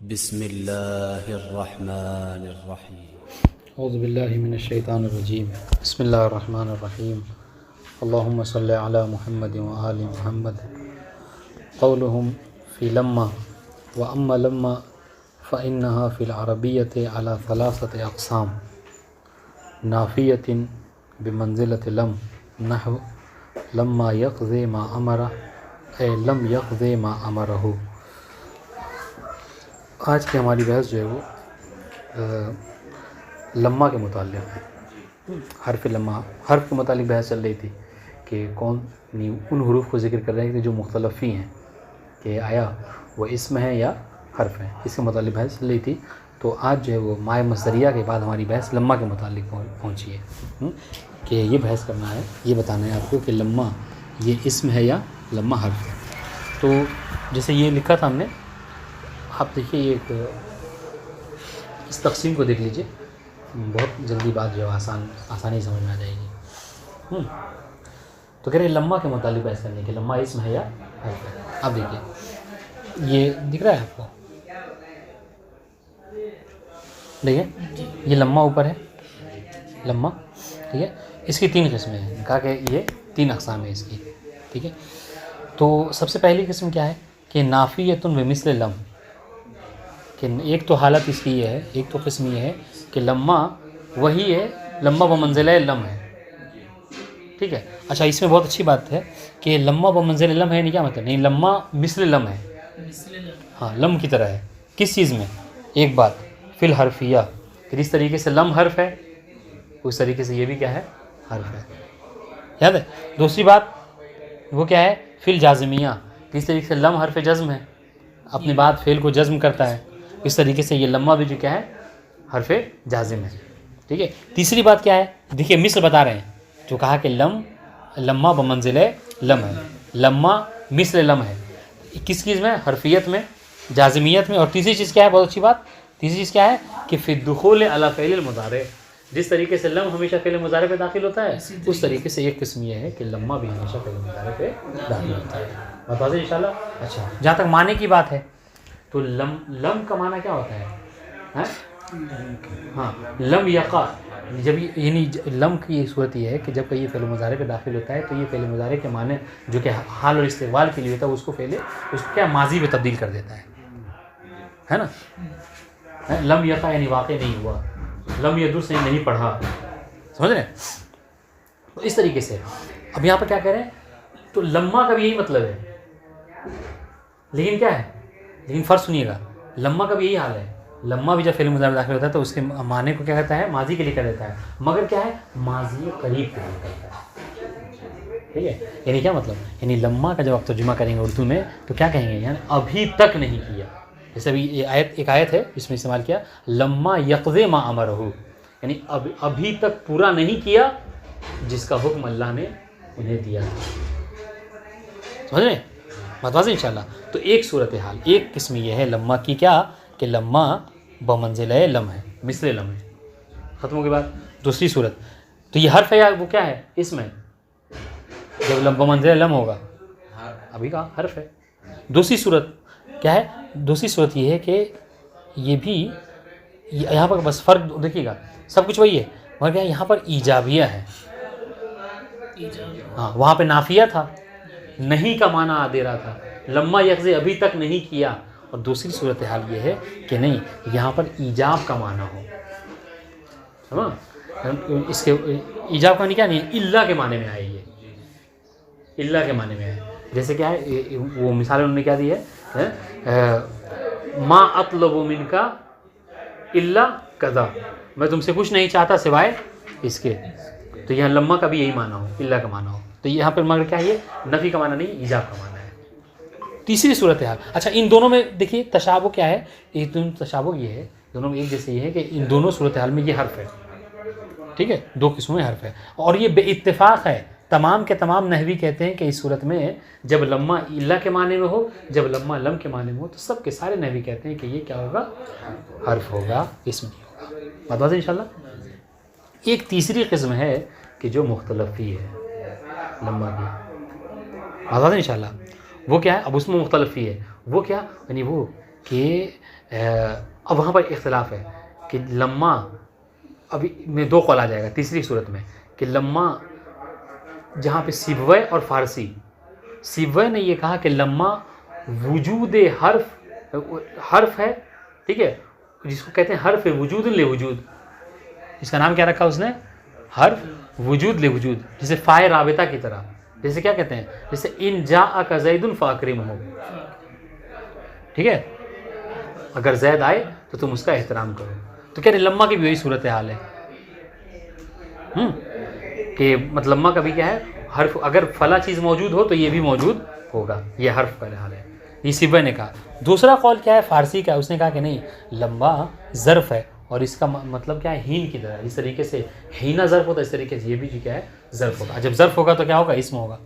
بسم اللہ الرحمن الرحیم اعوذ باللہ من الشیطان الرجیم بسم اللہ الرحمن الرحیم اللہم صلی علی محمد وآل محمد قولہم فی لما واما لما فإنها فی العربیۃ علی ثلاثۃ اقسام نافیۃ بمنزلۃ لم نحو لما یقضی ما امرہ اے لم یقضی ما امرہ۔ آج کی ہماری بحث جو ہے وہ لمہ کے متعلق ہے۔ حرف لمہ، حرف کے متعلق بحث چل رہی تھی کہ ان حروف کو ذکر کر رہے ہیں جو مختلف ہی ہیں، کہ آیا وہ اسم ہے یا حرف ہے، اس کے متعلق بحث چل رہی تھی۔ تو آج جو ہے وہ مائع مصدریہ کے بعد ہماری بحث لمہ کے متعلق پہنچی ہے، کہ یہ بحث کرنا ہے، یہ بتانا ہے آپ کو کہ لمہ یہ اسم ہے یا لمہ حرف ہے۔ تو جیسے یہ لکھا تھا ہم نے، آپ دیکھیے ایک اس تقسیم کو دیکھ لیجئے، بہت جلدی بات جو ہے آسانی سمجھ میں آ جائے گی۔ تو کہہ رہے ہیں لمہ کے متعلق بحث کرنے کے، لمہ اسم ہے یا حرف ہے۔ اب دیکھیے یہ دکھ رہا ہے آپ کو، دیکھیے یہ لمہ اوپر ہے، لمہ ٹھیک ہے، اس کی 3 قسمیں ہیں، کہا کہ یہ 3 اقسام ہیں اس کی، ٹھیک ہے۔ تو سب سے پہلی قسم کیا ہے کہ نافیۃ بمثل لم، کہ ایک تو حالت اس کی یہ ہے، ایک تو قسم یہ ہے کہ لمہ وہی ہے، لمہ بمنزلہ لم ہے، ٹھیک ہے۔ اچھا، اس میں بہت اچھی بات ہے کہ لمہ بمنزلہ لم ہے، یعنی کیا مطلب؟ نہیں، لمہ مثل لم ہے، ہاں لم کی طرح ہے۔ کس چیز میں؟ ایک بات فی الحرفیہ، پھر اس طریقے سے لم حرف ہے، اس طریقے سے یہ بھی کیا ہے؟ حرف ہے، یاد ہے۔ دوسری بات وہ کیا ہے؟ فی الجازمیہ، اس طریقے سے لم حرف جزم ہے، اپنی بات فعل کو جزم کرتا ہے، اس طریقے سے یہ لمہ بھی جو کیا ہے؟ حرف جازم ہے، ٹھیک ہے۔ تیسری بات کیا ہے؟ دیکھیے مثل بتا رہے ہیں، جو کہا کہ لمہ بمنزلہ لم ہے، لمہ مثل لم ہے، کس چیز میں؟ حرفیت میں، جازمیت میں۔ اور تیسری چیز کیا ہے؟ بہت اچھی بات، تیسری چیز کیا ہے کہ فی الدخول علی فعل المضارع، جس طریقے سے لم ہمیشہ فعل مضارع پہ داخل ہوتا ہے، اس طریقے سے ایک قسم یہ ہے کہ لمہ بھی ہمیشہ فعل مضارع پہ داخل ہوتا ہے۔ بات واضح انشاءاللہ۔ اچھا، جہاں تک معنی کی بات ہے تو لم کا معنی کیا ہوتا ہے؟ ہاں، لم یقع، جب یعنی لم کی یہ صورت یہ ہے کہ جب کوئی فعل مضارع پہ داخل ہوتا ہے تو یہ فعل مضارع کے معنی جو کہ حال اور استقبال کے لیے ہوتا ہے، اس کو کیا ماضی میں تبدیل کر دیتا ہے نا۔ لم یقع یعنی واقع نہیں ہوا، لم یدرس یعنی نہیں پڑھا، سمجھ رہے ہیں؟ تو اس طریقے سے اب یہاں پر کیا کہہ رہے ہیں؟ تو لمہ کا بھی یہی مطلب ہے، لیکن کیا ہے؟ لیکن فرق سنیے گا، لمہ کا بھی یہی حال ہے، لمہ بھی جب فعل مضارع داخل ہوتا ہے تو اس کے معنی کو کیا کہتا ہے؟ ماضی کے لیے کر دیتا ہے، مگر کیا ہے؟ ماضی قریب کے لیے کرتا ہے، ٹھیک ہے۔ یعنی کیا مطلب؟ یعنی لمہ کا جب آپ ترجمہ کریں گے اردو میں تو کیا کہیں گے؟ یعنی ابھی تک نہیں کیا۔ جیسے ابھی یہ ایک آیت ہے اس میں استعمال کیا، لمہ یقضی ما امرہ، یعنی ابھی تک پورا نہیں کیا جس کا حکم اللہ نے انہیں دیا، سمجھ رہے ہیں؟ بات واضح انشاءاللہ۔ تو ایک صورتحال، ایک قسم یہ ہے لمہ کی، کیا کہ لمہ بمنزلہ لم ہے، مثل لم ہے، ختم ہو گئی بات۔ دوسری صورت تو یہ حرف ہے یا وہ کیا ہے؟ اسم ہے، جب بمنزلہ لم ہوگا، ابھی کا حرف ہے۔ دوسری صورت کیا ہے؟ دوسری صورت یہ ہے کہ یہ بھی یہاں پر بس فرق دیکھیے گا، سب کچھ وہی ہے مگر کیا یہاں پر ایجابیہ ہے، ہاں وہاں پہ نافیہ تھا، نہیں کا معنی دے رہا تھا، لمہ یقضی ابھی تک نہیں کیا، اور دوسری صورتحال یہ ہے کہ نہیں، یہاں پر ایجاب کا معنی ہو، سمجھ؟ اس کے ایجاب کا معنی کیا نہیں، اللہ کے معنی میں آئے، یہ اللہ کے معنی میں ہے۔ جیسے کیا ہے وہ مثال انہوں نے کیا دی ہے، ما اطلب منک الا کذا، میں تم سے کچھ نہیں چاہتا سوائے اس کے، تو یہاں لمہ کا بھی یہی معنی ہو، اللہ کا معنی ہو، تو یہاں پر مگر کیا ہے؟ نفی کا معنی نہیں، ایجاب کا معنی ہے۔ تیسری صورتحال، اچھا ان دونوں میں دیکھیے تشابہ کیا ہے، ایک دونوں تشابہ یہ ہے، دونوں میں ایک جیسے یہ ہے کہ ان دونوں صورتحال میں یہ حرف ہے، ٹھیک ہے، 2 قسموں میں حرف ہے، اور یہ بے اتفاق ہے، تمام کے تمام نحوی کہتے ہیں کہ اس صورت میں جب لمہ اللہ کے معنی میں ہو، جب لمہ لم کے معنی میں ہو، تو سب کے سارے نحوی کہتے ہیں کہ یہ کیا ہوگا؟ حرف ہوگا، اسم نہیں ہوگا۔ بات واضح انشاءاللہ۔ ایک تیسری قسم ہے کہ جو مختلف ہی ہے لمہ کی، بات واضح انشاءاللہ۔ وہ کیا ہے؟ اب اس میں مختلف ہی ہے، وہ کیا؟ یعنی وہ کہ اب وہاں پر اختلاف ہے کہ لما، ابھی میں دو قول آ جائے گا تیسری صورت میں کہ لما جہاں پہ سیبوے اور فارسی، سیبوے نے یہ کہا کہ لما وجود حرف ہے، ٹھیک ہے، جس کو کہتے ہیں حرف وجود لے وجود، اس کا نام کیا رکھا اس نے؟ حرف وجود لے وجود، جسے فائے رابطہ کی طرح، جیسے کیا کہتے ہیں، جیسے ان جاءک زید فاکرمہ، ٹھیک ہے، اگر زید آئے تو تم اس کا احترام کرو. تو کہہ رہے لما کی بھی وہی صورت حال ہے کہ مطلب لما کا بھی کیا ہے، حرف، اگر فلاں چیز موجود ہو تو یہ بھی موجود ہوگا، یہ حرف کا حال ہے. یہ سیبوے نے کہا. دوسرا قول کیا ہے فارسی کا، اس نے کہا کہ نہیں، لما ظرف ہے اور اس کا مطلب کیا ہے، ہین کی طرح، جس طریقے سے ہینہ ظرف ہوتا ہے اس طریقے سے یہ بھی کیا ہے، ظرف ہوگا. جب ظرف ہوگا تو کیا ہوگا، اسم ہوگا،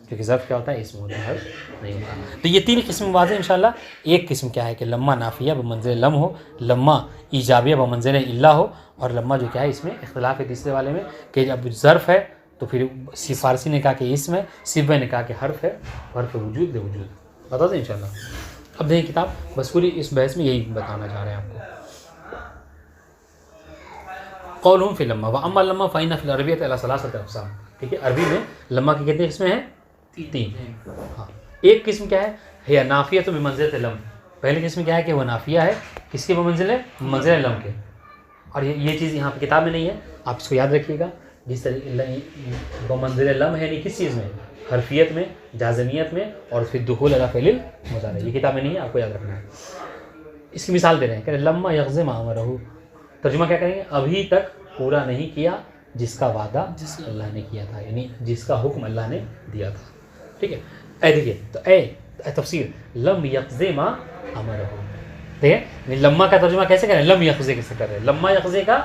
کیونکہ ظرف کیا ہوتا ہے، اسم ہوتا ہے، حرف نہیں ہوگا. تو یہ تین قسم واضح انشاءاللہ. ایک قسم کیا ہے کہ لما نافیہ بمنزل لم ہو، لما ایجابیہ بمنزل الا ہو، اور لما جو کیا ہے اس میں اختلاف ہے تیسرے والے میں کہ جب ظرف ہے تو پھر فارسی نے کہا کہ اسم ہے، سیبوے نے کہا کہ حرف ہے، حرف وجود لے وجود. بتا دیں انشاءاللہ. اب دیکھیں کتاب، بس پوری اس بحث میں یہی بتانا چاہ رہے ہیں آپ کو. قولہم فی لما واما لما فإن فی العربیۃ علی ثلاثۃ اقسام. ٹھیک ہے، عربی میں لما کی کتنی قسمیں ہیں؟ تین. ہاں، ایک قسم کیا ہے، ہے نافیہ بمنزلۃ لم. پہلی قسم کیا ہے کہ وہ نافیہ ہے، کس کے بمنزل ہے؟ منزل لم کے. اور یہ چیز یہاں پہ کتاب میں نہیں ہے، آپ اس کو یاد رکھیے گا. جس طریقے بمنزل لم ہے، یعنی کس چیز میں؟ حرفیت میں، جازمیت میں، اور پھر دخول علی فعل المضارع. یہ کتاب میں نہیں ہے، آپ کو یاد رکھنا ہے. اس کی مثال دے رہے ہیں کہ لما یغز ما امرہ، ترجمہ کیا کریں گے؟ ابھی تک پورا نہیں کیا جس کا وعدہ اللہ نے کیا تھا، یعنی جس کا حکم اللہ نے دیا تھا. ٹھیک ہے، اے دیکھیے تو اے تفسیر لم یغز ما امرہ. دیکھیں لما کا ترجمہ کیسے کریں، لم یغزے کیسے کر رہے ہیں، لما یغزے کا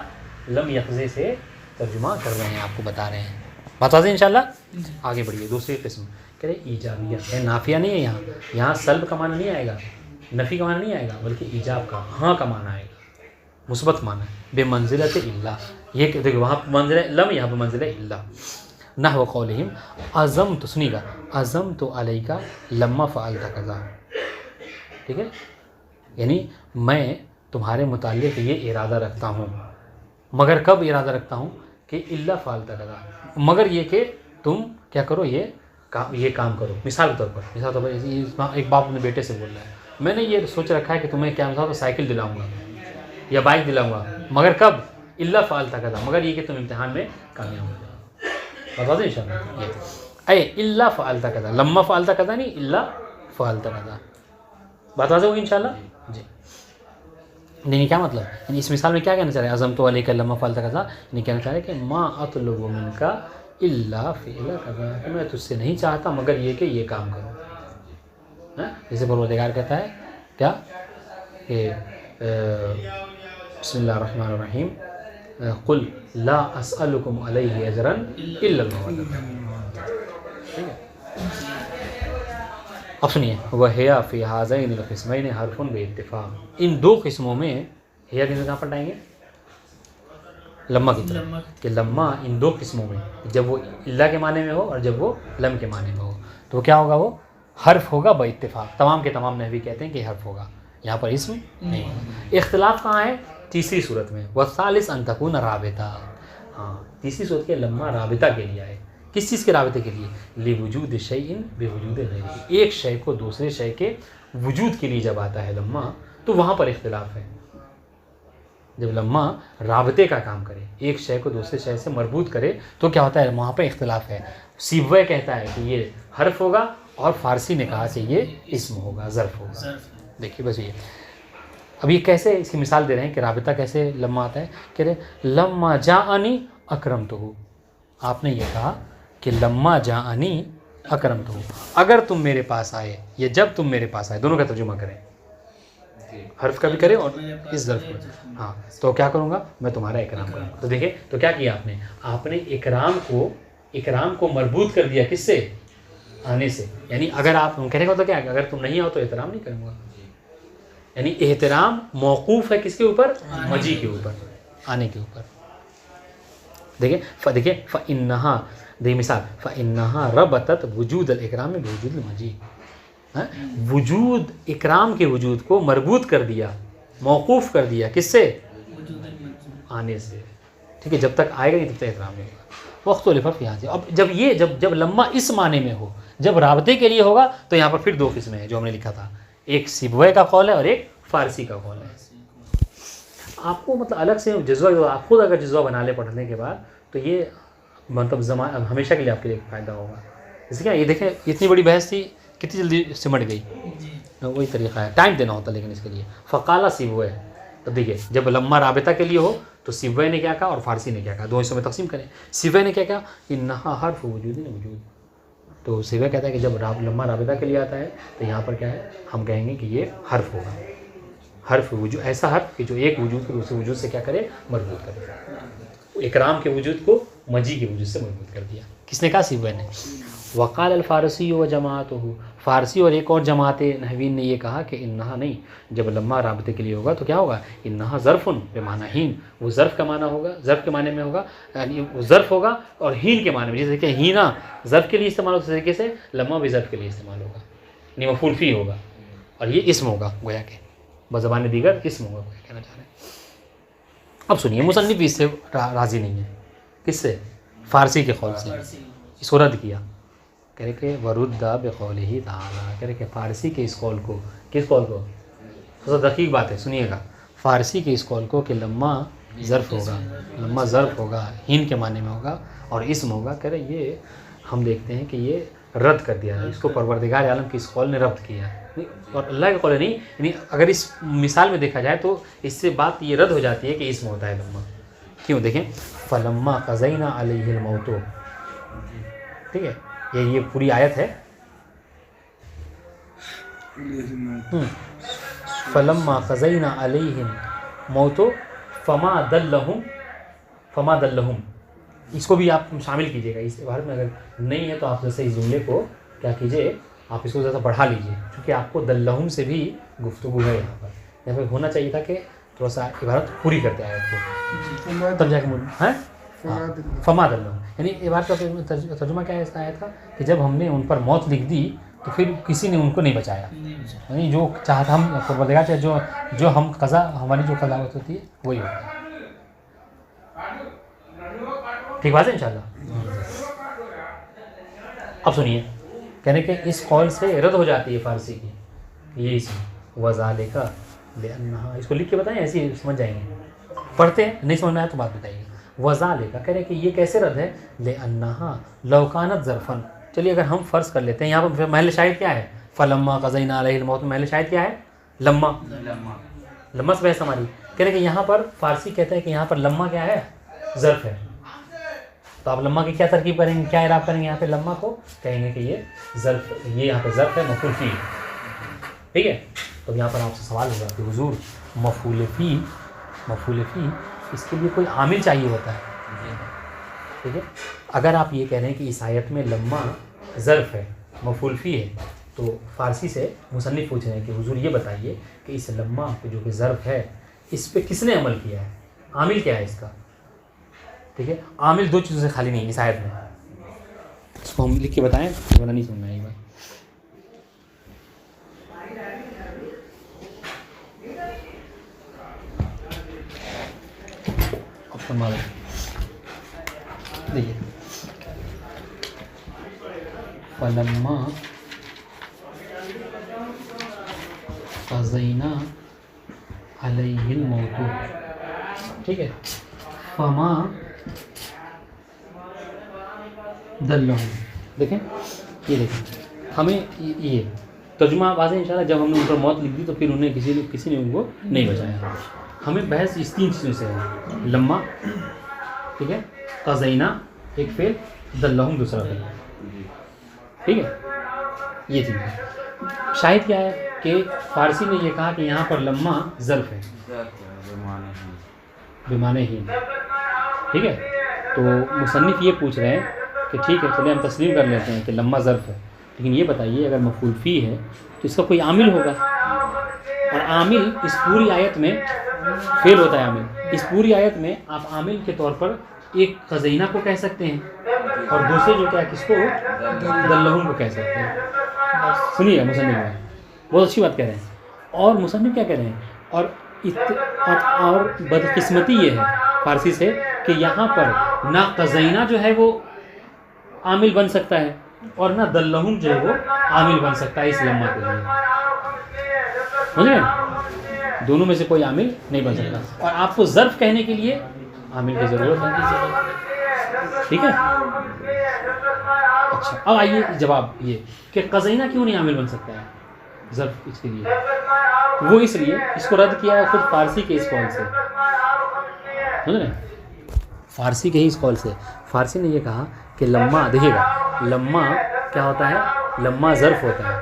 لم یغزے سے ترجمہ کر رہے ہیں، آپ کو بتا رہے ہیں. بات واضح انشاءاللہ. آگے بڑھیے. دوسری قسم کہہ رہے ایجابیہ ہے، نافیہ نہیں ہے. یہاں سلب کا معنی نہیں آئے گا، نفی کا معنی نہیں آئے گا، بلکہ ایجاب کا، ہاں کا معنی آئے گا، مثبت معنی ہے. بے منزلت الا، یہ دیکھو وہاں منزل لم، یہاں پہ منزل الا. نحو قولہم عزمت، سنی گا، عزمت علیک لما فعلت کذا. ٹھیک ہے، یعنی میں تمہارے متعلق یہ ارادہ رکھتا ہوں، مگر کب ارادہ رکھتا ہوں کہ الا فعلت کذا، مگر یہ کہ تم کیا کرو، یہ کام کرو. مثال کے طور پر ایک باپ اپنے بیٹے سے بول رہا ہے، میں نے یہ سوچ رکھا ہے کہ تمہیں کیا مثال سائیکل دلاؤں گا یا بائک دلاؤں گا، مگر کب؟ الا فعلت کذا، مگر یہ کہ تم امتحان میں کامیاب ہو جاؤ. بتا دیں انشاءاللہ. یہ اے الا فعلت کذا، لما فعلت کذا نہیں، الا فعلت کذا. بات واضح ہوگی انشاءاللہ. جی نہیں، کیا مطلب، یعنی اس مثال میں کیا کہنا چاہ رہے ہیں، عزمت علیک لما فعلت کذا، یعنی کہنا چاہ رہے ہیں کہ ما اطلب منک الا فعل کذا، کہ میں تجھ سے نہیں چاہتا مگر یہ کہ یہ کام کرو. جیسے پروردگار کہتا ہے کیا کہ بسم اللہ الرحمن الرحیم قل لا اسألکم علیہ اجرا الا المودۃ. ٹھیک ہے، اب سنیے، وَهِيَ فِي هَذَيْنِ الْقِسْمَيْنِ حَرْفٌ بِاتِّفَاقٍ. ان دو قسموں میں ہیا کس کہاں پڑھائیں گے؟ لما کی طرف، کہ لما ان دو قسموں میں جب وہ اللہ کے معنی میں ہو اور جب وہ لم کے معنی میں ہو تو کیا ہوگا، وہ حرف ہوگا با اتفاق. تمام کے تمام نحوی کہتے ہیں کہ حرف ہوگا، یہاں پر اسم نہیں ہوگا. اختلاف کہاں ہے؟ تیسری صورت میں. وَالثَّالِثُ أَن تَكُونَ رَابِطَةً. ہاں، تیسری صورت کے لما رابطہ کے لیے آئے. کس چیز کے رابطے کے لیے؟ لِوُجُودِ شَيْءٍ بِوُجُودِ غَيْرِهِ. ایک شے کو دوسرے شے کے وجود کے لیے جب آتا ہے لما، تو وہاں پر اختلاف ہے. جب لما رابطے کا کام کرے، ایک شے کو دوسرے شے سے مربوط کرے، تو کیا ہوتا ہے، وہاں پہ اختلاف ہے. سیبوے کہتا ہے کہ یہ حرف ہوگا، اور فارسی نے کہا کہ یہ اسم ہوگا، ظرف ہوگا. دیکھیے بس یہ اب یہ کیسے اس کی مثال دے رہے ہیں کہ رابطہ کیسے لما آتا ہے. کہہ رہے لما جاءنی اکرمتہ. آپ نے یہ کہا کہ لما جاءنی اکرمتہ، اگر تم میرے پاس آئے یا جب تم میرے پاس آئے، دونوں کا ترجمہ کریں، حرف کا بھی کریں اور اس ظرف کو. ہاں، تو کیا کروں گا، میں تمہارا اکرام کروں گا. تو دیکھیں تو کیا کیا آپ نے اکرام کو مربوط کر دیا کس سے؟ آنے سے. یعنی اگر آپ کہنے کا تو کیا ہے کہ اگر تم نہیں آؤ تو احترام نہیں کروں گا. یعنی احترام موقوف ہے کس کے اوپر؟ مجیء کے اوپر، آنے کے اوپر. دیکھیں فَإِنَّهَا، دیکھ مثال، فَإِنَّهَا رَبَطَتْ وُجُودَ الْإِكْرَامِ بِوُجُودِ الْمَجِيءِ. وجود اکرام کے وجود کو مربوط کر دیا موقوف کر دیا کس سے؟ آنے سے، ٹھیک ہے، جب تک آئے گا نہیں تب تک احترام نہیں ہوگا. وقت و لفظ یہاں سے. اب جب لمحہ اس معنی میں ہو، جب رابطے کے لیے ہوگا تو یہاں پر پھر دو قسمیں ہیں جو ہم نے لکھا تھا، ایک سیبوئے کا قول ہے اور ایک فارسی کا قول ہے. آپ کو مطلب الگ سے جزوہ، آپ خود اگر جزوہ بنا لیں پڑھنے کے بعد تو یہ مطلب ہمیشہ کے لیے آپ کے لیے فائدہ ہوگا. جیسے کہ یہ دیکھیں اتنی بڑی بحث تھی کتنی جلدی سمٹ گئی. وہی طریقہ ہے، ٹائم دینا ہوتا لیکن اس کے لیے. فقالہ سیبوئے، تو دیکھیے جب لمحہ رابطہ کے لیے ہو تو سیبوئے نے کیا کہا اور فارسی نے کیا کہا، دو حصوں میں تقسیم کریں. سیبوئے نے کیا کہا انہا حرف وجود وجود، تو سیبوئے کہتا ہے کہ جب لمحہ رابطہ کے لیے آتا ہے تو یہاں پر کیا ہے، ہم کہیں گے کہ یہ حرف ہوگا. حرف وجود، ایسا حرف کہ جو ایک وجود کو دوسرے وجود سے کیا کرے، مربوط کرے. اکرام کے وجود کو مجیء کے وجود سے مربوط کر دیا. کس نے کہا؟ سیبوئے نے. وقال الفارسی و جماعتہ، فارسی اور ایک اور جماعت نحوین نے یہ کہا کہ انہا نہیں، جب لمحہ رابطے کے لیے ہوگا تو کیا ہوگا، انہا ظرفن بمعنی ہین، وہ ظرف کا معنی ہوگا، ظرف کے معنی میں ہوگا، یعنی وہ ظرف ہوگا اور ہین کے معنی میں. جیسے کہ ہینا ظرف کے لیے استعمال ہوتا طریقے سے لمحہ بھی ظرف کے لیے استعمال ہوگا، یعنی مفعول فی ہوگا اور یہ اسم ہوگا گویا کہ بزبان دیگر اسم ہوگا گویا کہنا چاہ رہے ہیں. اب سنیے مصنف اس سے راضی نہیں ہے. کس سے؟ فارسی کے قول سے. اس کو رد کیا، کہہ رہے کہ وردا بقولہ تعالی، کہہ رہے کہ فارسی کے اس قول کو، کس قول کو؟ بہت دقیق بات ہے سنیے گا. فارسی کے اس قول کو کہ لمحہ ظرف ہوگا، لمحہ ظرف ہوگا، ہین کے معنی میں ہوگا اور اسم ہوگا، کہہ رہے یہ ہم دیکھتے ہیں کہ یہ رد کر دیا ہے. اس کو پروردگار عالم کے اس قول نے رد کیا ہے اور اللہ کے قول نہیں. یعنی اگر اس مثال میں دیکھا جائے تو اس سے بات یہ رد ہو جاتی ہے کہ اسم ہوتا ہے لمحہ. کیوں؟ دیکھیں فلما قضینا علیہ الموت، ٹھیک ہے، یہ پوری آیت ہے. فلما قضینا علیہم موت فما دلہم، اس کو بھی آپ شامل کیجیے گا اس عبارت میں. اگر نہیں ہے تو آپ جیسے اس جملے کو کیا کیجیے، آپ اس کو زیادہ بڑھا لیجیے کیونکہ آپ کو دلہم سے بھی گفتگو ہے یہاں پر. یہاں پہ ہونا چاہیے تھا کہ تھوڑا سا عبارت پوری کرتے آیت کو، تب جا کے فما دلہم، یعنی عبارت کا ترجمہ کیا ہے اس آیت کا کہ جب ہم نے ان پر موت لکھ دی تو پھر کسی نے ان کو نہیں بچایا. یعنی جو چاہتا ہم پروردگار چاہے جو ہم قضا، ہماری جو قضا ہوتی ہے وہی ہوتا ہے. ٹھیک بات ہے انشاءاللہ. اب سنیے، کہنے کہ اس قول سے رد ہو جاتی ہے فارسی کی یہ اسم وذالک لانہا. اس کو لکھ کے بتائیں، ایسے ہی سمجھ جائیں گے. پڑھتے ہیں، نہیں سمجھ میں آیا تو بات بتائیے. وذالک کہہ رہے کہ یہ کیسے رد ہے، لانہا لو کانت ظرفن. چلیے اگر ہم فرض کر لیتے ہیں، یہاں پر محل شاہد کیا ہے، فلما قضینا علیہ الموت میں محل شاہد کیا ہے، لمحہ. لمحہ سے بحث ہماری. کہہ رہے کہ یہاں پر فارسی کہتا ہے کہ یہاں پر لمحہ کیا ہے، ظرف ہے. تو آپ لمحہ کی کیا ترکیب کریں گے، کیا اعراب کریں گے؟ یہاں پہ لمحہ کو کہیں گے کہ یہ ظرف، یہ یہاں پہ ظرف ہے مفعول فی. ٹھیک ہے، تو یہاں پر آپ سے سوال ہوگا کہ حضور مفعول فی اس کے لیے کوئی عامل چاہیے ہوتا ہے. ٹھیک ہے، اگر آپ یہ کہہ رہے ہیں کہ اس آیت میں لمحہ ظرف ہے مفعول فی ہے تو فارسی سے مصنف پوچھ رہے ہیں کہ حضور یہ بتائیے کہ اس لمحہ کو جو کہ ظرف ہے اس پہ کس نے عمل کیا ہے، عامل کیا ہے اس کا. ٹھیک ہے، عامل دو چیزوں سے خالی نہیں اس آیت میں. اس کو ہم لکھ کے بتائیں ورنہ نہیں سمجھ میں آئی بات. دیکھیے فلما قضینا علیہ الموت، ٹھیک ہے، فما دلہم. دیکھیں یہ دیکھیں ہمیں یہ ترجمہ واضح ان شاء اللہ. جب ہم نے ان پر موت لکھ دی تو پھر انہیں کسی نے ان کو نہیں بچایا. ہمیں بحث اس تین چیزوں سے ہے، لمحہ، ٹھیک ہے، قضینا ایک فعل، دلہم دوسرا فعل. ٹھیک ہے، یہ چیز ہے. شاہد کیا ہے کہ فارسی نے یہ کہا کہ یہاں پر لمحہ ظرف ہے بمعنی ہی. ٹھیک ہے، تو مصنف یہ پوچھ رہے ہیں کہ ٹھیک ہے چلیں ہم تسلیم کر لیتے ہیں کہ لمحہ ظرف ہے، لیکن یہ بتائیے اگر مفعول فی ہے تو اس کا کوئی عامل ہوگا، اور عامل اس پوری آیت میں فعل ہوتا ہے. عامل اس پوری آیت میں آپ عامل کے طور پر ایک قضینہ کو کہہ سکتے ہیں اور دوسرے جو کیا کس کو، دلہم کو کہہ سکتے ہیں. سنیے مصنف بہت اچھی بات کہہ رہے ہیں. اور مصنف کیا کہہ رہے ہیں، اور اور بدقسمتی یہ ہے فارسی سے کہ یہاں پر نہ قزینہ جو ہے وہ عامل بن سکتا ہے اور نہ دلہم جو ہے وہ عامل بن سکتا ہے اس لمحہ کے لیے، سمجھے؟ دونوں میں سے کوئی عامل نہیں بن سکتا، اور آپ کو ظرف کہنے کے لیے عامل کی ضرورت ہے، ٹھیک ہے؟ اچھا اب آئیے جواب یہ کہ قزینہ کیوں نہیں عامل بن سکتا ہے ظرف اس کے لیے؟ وہ اس لیے اس کو رد کیا ہے خود فارسی کے اس قول سے، سمجھ رہے ہیں؟ فارسی کے ہی اس قول سے فارسی نے یہ کہا کہ لمحہ، دیکھیے گا لمحہ کیا ہوتا ہے، لمحہ ظرف ہوتا ہے،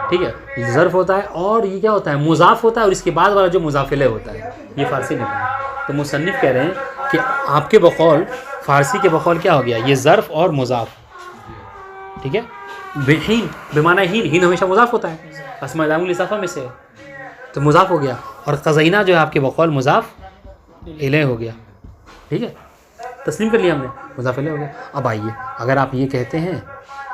ٹھیک ہے، ظرف ہوتا ہے، اور یہ کیا ہوتا ہے، مضاف ہوتا ہے، اور اس کے بعد والا جو مضاف الیہ ہوتا ہے، یہ فارسی نے کہا۔ تو مصنف کہہ رہے ہیں کہ آپ کے بقول فارسی کے بقول کیا ہو گیا، یہ ظرف اور مضاف، ٹھیک ہے، بحین بمعنی ہین، ہین ہمیشہ مضاف ہوتا ہے، اسماء علام الاضافہ میں سے، تو مضاف ہو گیا، اور قزینہ جو ہے آپ کے بقول مضاف الیہ ہو گیا، ٹھیک ہے، تسلیم کر لیا ہم نے، مضاف الیہ ہو گیا۔ اب آئیے اگر آپ یہ کہتے ہیں،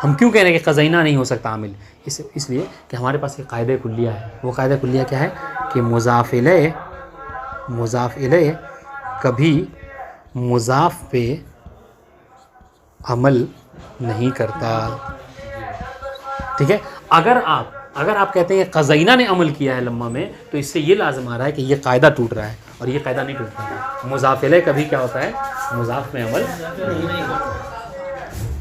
ہم کیوں کہہ رہے ہیں کہ قزینہ نہیں ہو سکتا عامل، اس لیے کہ ہمارے پاس ایک قاعدہ کلیہ ہے، وہ قاعدہ کلیہ کیا ہے کہ مضاف الیہ کبھی مضاف پہ عمل نہیں کرتا، ٹھیک ہے۔ اگر آپ کہتے ہیں کہ قزینہ نے عمل کیا ہے لمحہ میں، تو اس سے یہ لازم آ رہا ہے کہ یہ قاعدہ ٹوٹ رہا ہے، اور یہ قاعدہ نہیں ٹوٹتا ہے، مضاف الیہ کبھی کیا ہوتا ہے، مضاف میں عمل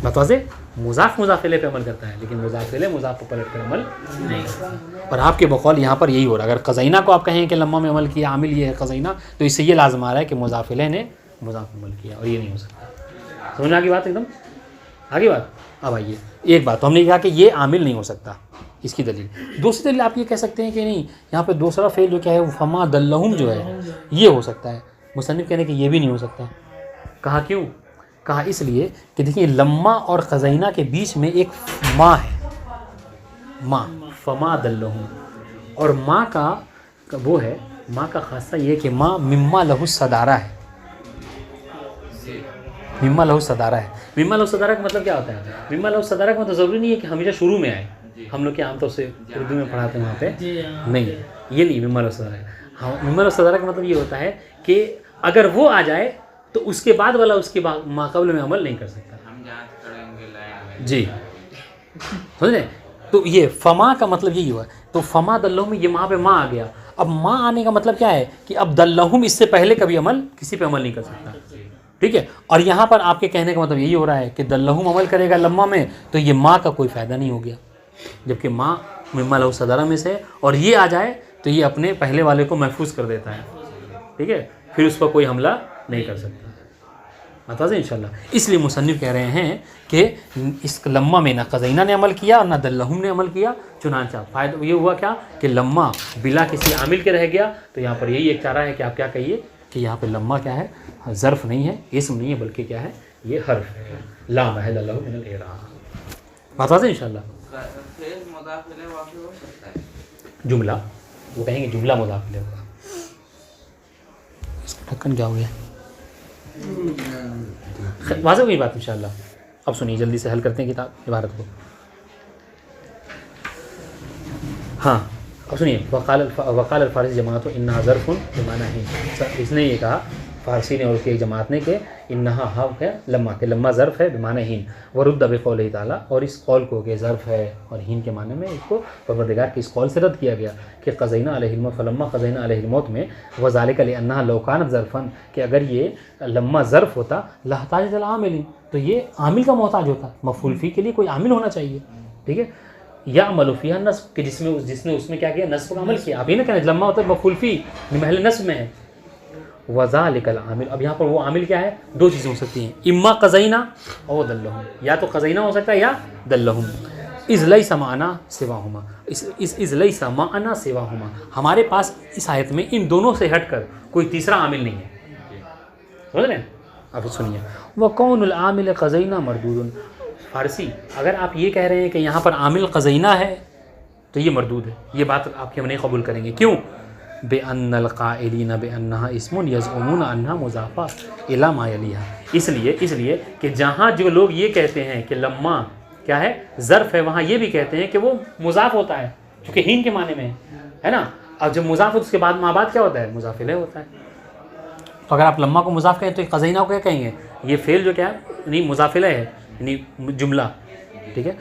بتوازے، مضاف الیہ پہ عمل کرتا ہے، لیکن مضاف الیہ مضاف پر پلٹ کر عمل نہیں کرتا، اور آپ کے بقول یہاں پر یہی ہو رہا ہے۔ اگر قزینہ کو آپ کہیں کہ لمحہ میں عمل کیا، عامل یہ ہے قزینہ، تو اس سے یہ لازم آ رہا ہے کہ مضاف الیہ نے مضاف عمل کیا، اور یہ نہیں ہو سکتا۔ سمجھ میں آگے بات، ایک دم آگے بات۔ اب آئیے ایک بات تو ہم نے کہا کہ یہ عامل نہیں ہو سکتا، اس کی دلیل، دوسری دلیل آپ یہ کہہ سکتے ہیں کہ نہیں، یہاں پہ دوسرا فعل جو کیا ہے فما دلہم جو ہے یہ ہو سکتا ہے، مصنف کہنے کہ یہ بھی نہیں ہو سکتا۔ کہا کیوں؟ کہا اس لیے کہ دیکھیے لمحہ اور قزینہ کے بیچ میں ایک ماں ہے، ماں، فما دلہم، اور ماں کا وہ ہے، ماں کا خاصہ یہ کہ ماں مما لہو صدارہ ہے، مما لہو صدارہ ہے۔ مما لہو صدارہ کا مطلب کیا ہوتا ہے؟ مما لہو صدارہ کا مطلب ضروری نہیں ہے کہ ہمیشہ شروع میں آئے، ہم لوگ کیا عام طور سے اردو میں پڑھاتے ہیں وہاں پہ، نہیں، یہ نہیں مما لہو صدارہ ہے۔ مما لہو صدارہ کا مطلب یہ ہوتا ہے کہ اگر وہ آ جائے تو اس کے بعد والا اس کے ماقبل میں عمل نہیں کر سکتا، جی سمجھ رہے؟ تو یہ فما کا مطلب یہی ہوا، تو فما دلہم میں یہ وہاں پہ ماں آ گیا۔ اب ماں آنے کا مطلب کیا ہے کہ اب دلہم اس سے پہلے کبھی عمل کسی پہ عمل نہیں کر سکتا، ٹھیک ہے، اور یہاں پر آپ کے کہنے کا مطلب یہی ہو رہا ہے کہ دلہم عمل کرے گا لمحہ میں، تو یہ ماں کا کوئی فائدہ نہیں ہو گیا، جبکہ ماں مما لہو صدارہ میں سے، اور یہ آ جائے تو یہ اپنے پہلے والے کو محفوظ کر دیتا ہے، ٹھیک ہے، پھر اس پر کوئی حملہ نہیں کر سکتا، متوازی انشاءاللہ۔ اس لیے مصنف کہہ رہے ہیں کہ اس لمحہ میں نہ قزینہ نے عمل کیا اور نہ دلہم نے عمل کیا، چنانچہ فائدہ یہ ہوا کیا کہ لمحہ بلا کسی عامل کے رہ گیا۔ تو یہاں پر یہی ایک چارہ ہے کہ آپ کیا کہیے کہ یہاں پہ لمحہ کیا ہے، ظرف نہیں ہے، اسم نہیں ہے، بلکہ کیا ہے، یہ حرف ہے، لا محل لہ من الاعراب، متوازی انشاءاللہ۔ جملہ وہ کہیں گے جملہ مضاف الیہ ہوگا، اس کا ڈھکن کیا ہو گیا، واضح ہوئی بات انشاءاللہ۔ اب سنیے جلدی سے حل کرتے ہیں کتاب عبارت کو، ہاں اب سنیے، وقال الفارسی جماعت انہا ظرف بمعنی ہی، اس نے یہ کہا فارسی نے اور اس کی ایک جماعت نے کہ انہا حرف ہے لمحہ، کہ لمحہ ظرف ہے بمعنی ہین، ورد بقولہ تعالیٰ، اور اس قول کو کہ ظرف ہے اور ہین کے معنی میں اس کو پروردگار کے اس قول سے رد کیا گیا کہ قزینہ علیہ الموت، فلما قزینہ علیہ الموت میں وذالک لانہا لو کانت ظرفا، کہ اگر یہ لمحہ ظرف ہوتا لاحتاجت العامل، تو یہ عامل کا محتاج ہوتا، مفعول فی کے لیے کوئی عامل ہونا چاہیے، ٹھیک ہے، یعمل فیہا نصب، کہ جس نے اس میں کیا کیا، نصب کا عمل کیا۔ آپ یہ نہ کہنا لمحہ ہوتا ہے مفعول فی محل نصب میں ہے، وذالک العامل، اب یہاں پر وہ عامل کیا ہے، دو چیزیں ہو سکتی ہیں، اما قزینہ اور دلہم، یا تو قزینہ ہو سکتا ہے یا دلہم، اذ لیس معنا سواہما، اذ لیس معنا سواہما، ہمارے پاس اس آیت میں ان دونوں سے ہٹ کر کوئی تیسرا عامل نہیں ہے، سمجھ رہے ہیں؟ اب سنیے، وکون العامل قزینہ مردود، فارسی اگر آپ یہ کہہ رہے ہیں کہ یہاں پر عامل قزینہ ہے تو یہ مردود ہے، یہ بات آپ کے ہم نہیں قبول کریں گے، کیوں؟ بِأَنَّ الْقَائِلِينَ بِأَنَّهَا اسْمٌ يَزْعُمُونَ أَنَّهَا مُضَافَةٌ إِلَىٰ مَا يَلِيهَا، اس لیے کہ جہاں جو لوگ یہ کہتے ہیں کہ لمحہ کیا ہے، ظرف ہے، وہاں یہ بھی کہتے ہیں کہ وہ مضاف ہوتا ہے، چونکہ ہین کے معنی میں ہے نا، اب جب مضاف اس کے بعد ما بعد کیا ہوتا ہے؟ مضاف الیہ ہوتا ہے. تو اگر آپ لما کو مضاف کہیں تو قزینہ کو کیا کہیں گے؟ یہ فعل جو کیا ہے یعنی مضاف الیہ ہے یعنی جملہ. ٹھیک ہے.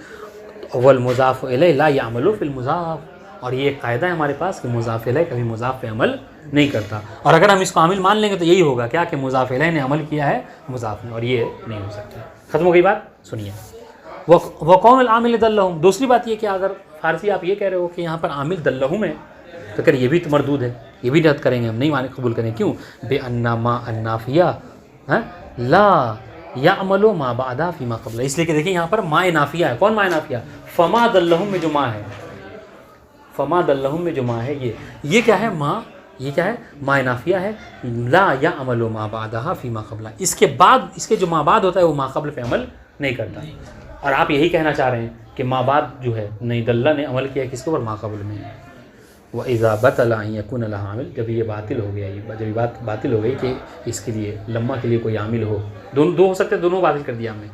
اول مضاف الیہ لا یعمل فی المضاف. اور یہ ایک قاعدہ ہے ہمارے پاس کہ مضاف الیہ کبھی مضاف پہ عمل نہیں کرتا. اور اگر ہم اس کو عامل مان لیں گے تو یہی ہوگا کیا کہ مضاف الیہ نے عمل کیا ہے مضاف نے, اور یہ نہیں ہو سکتا. ختم ہو گئی بات. سنیے وقوم العامل دلہم. دوسری بات یہ کہ اگر فارسی آپ یہ کہہ رہے ہو کہ یہاں پر عامل دلہم ہے تو کہ یہ بھی تو مردود ہے, یہ بھی رد کریں گے, ہم نہیں مانے قبول کریں. کیوں؟ بے انا ما النافیہ لا یعمل ما بعدہ فیما قبلہ. اس لیے کہ دیکھیں یہاں پر ما نافیہ ہے. کون ما نافیہ؟ فما دلہم میں جو ما ہے, فما دلہم میں جو ما ہے یہ کیا ہے؟ ما, یہ کیا ہے؟ ما نافیہ ہے. لا یعمل ما بعدہ فیما قبلہ. اس کے بعد اس کے جو ما بعد ہوتا ہے وہ ما قبل پہ عمل نہیں کرتا. اور آپ یہی کہنا چاہ رہے ہیں کہ ما بعد جو ہے نہیں دلہ نے عمل کیا کس کے اوپر؟ ما قبل میں. وَإِذَا بَطَلَ أَن يَكُونَ لَهَا عَامِل. جب یہ باطل ہو گیا, جب یہ بات باطل ہو گئی کہ اس کے لیے لما کے لیے کوئی عامل ہو, دو ہو سکتے ہیں, دونوں باطل کر دیا ہم نے.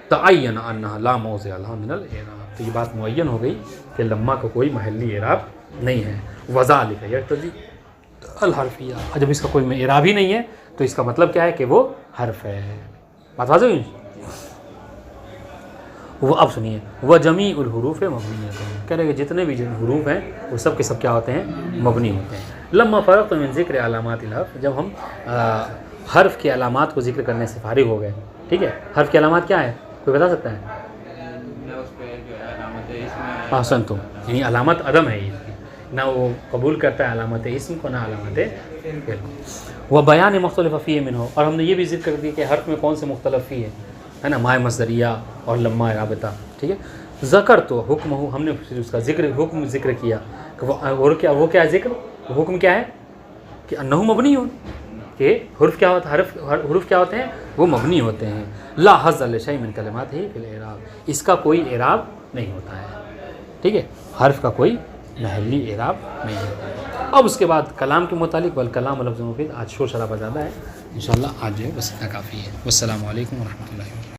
تَعَيَّنَ أَنَّهَا لَا مَوْضِعَ لَهَا مِنَ الْإِعْرَابِ. تو یہ بات معین ہو گئی کہ لما کا کوئی محلی اعراب نہیں ہے. وَذَلِكَ يَقْتَضِي الْحَرْفِيَّةَ. اور جب اس کا کوئی اعراب ہی نہیں ہے تو اس کا مطلب کیا ہے کہ وہ حرف ہے. بات واضح ہوئی؟ وہ اب سنیے وہ جمیع الحروف مبنیۃ. کہہ رہے کہ جتنے بھی حروف ہیں وہ سب کے سب کیا ہوتے ہیں؟ مبنی ہوتے ہیں. لما فرغت من ذکر علامات الحرف. جب ہم حرف کی علامات کو ذکر کرنے سے فارغ ہو گئے. ٹھیک ہے. حرف کی علامات کیا ہے؟ کوئی بتا سکتا ہے؟ احسن تم, یعنی علامت عدم ہے, نہ وہ قبول کرتا ہے علامت اسم کو نہ علامت فعل کو. وہ بیان مختلف فیہ منہ. اور ہم نے یہ بھی ذکر کر دیا کہ حرف میں کون سے مختلف فی ہے نا, مائے مصدریہ اور لما رابطہ. ٹھیک ہے. ذکر تو حکم ہو, ہم نے اس کا حکم ذکر کیا کہ وہ کیا ذکر حکم کیا ہے کہ انہو مبنی ہو, کہ حرف کیا ہوتا ہے, حروف کیا ہوتے ہیں؟ وہ مبنی ہوتے ہیں. لا حظ لشیء من کلمات ہی فی الاعراب. اس کا کوئی اعراب نہیں ہوتا ہے. ٹھیک ہے. حرف کا کوئی محلی اعراب نہیں ہوتا ہے. اب اس کے بعد کلام کے متعلق والکلام لفظ مفید. آج شور شرابہ زیادہ ہے, انشاءاللہ آج جو ہے بس اتنا کافی ہے. والسلام علیکم ورحمۃ اللہ وبرکاتہ.